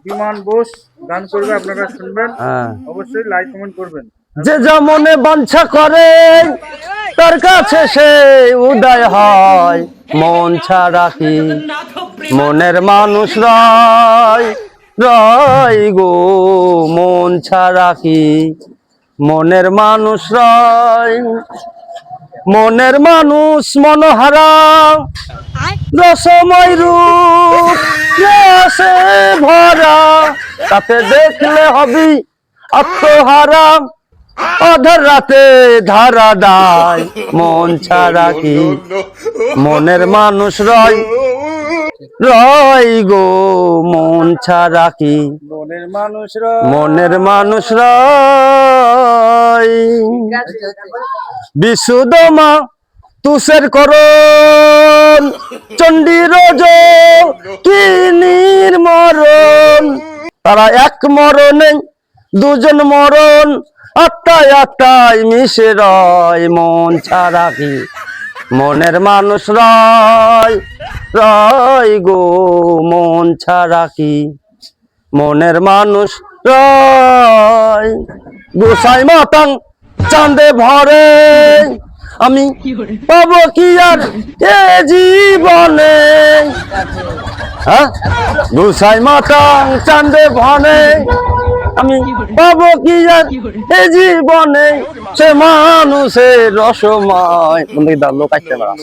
বিমান বোস গান করবে, আপনারা শুনবেন, অবশ্যই লাইক কমেন্ট করবেন। যে যা মনে বাঞ্ছা করে তার কাছে সে উদয় হয়, মন ছাড়া কি মনের মানুষ রয় রয় গো, মন ছাড়া কি মনের মানুষ রয়। মনের মানুষ মনোহারা রসময় রূপ রসে ভরা, তাতে দেখলে হবি আত্মহারা, অধর রাতে ধারা দায়, মন ছাড়া কি মনের মানুষ রয় রয় গো, মন ছাড়া কি মনের মানুষ রয়। বিশুদ্ধমা তুষের করণ চণ্ডীর কি নির্মরণ, তারা এক মরণে দুজন মরণ, আত্মায় আত্মায় মিশে রয়, মন ছাড়া কি মনের মানুষ রয় রয় গো, মন ছাড়া কি মনের মানুষ রয়। গোসাই মাতাং চাঁদে ভরে আমি পাবো কি আর এ জীবনে, গোসাই মাতাং চাঁদে ভরে আমি পাবো কি আর এ জীবনে, সে মানুষের রসময় লোক আসতে পারা।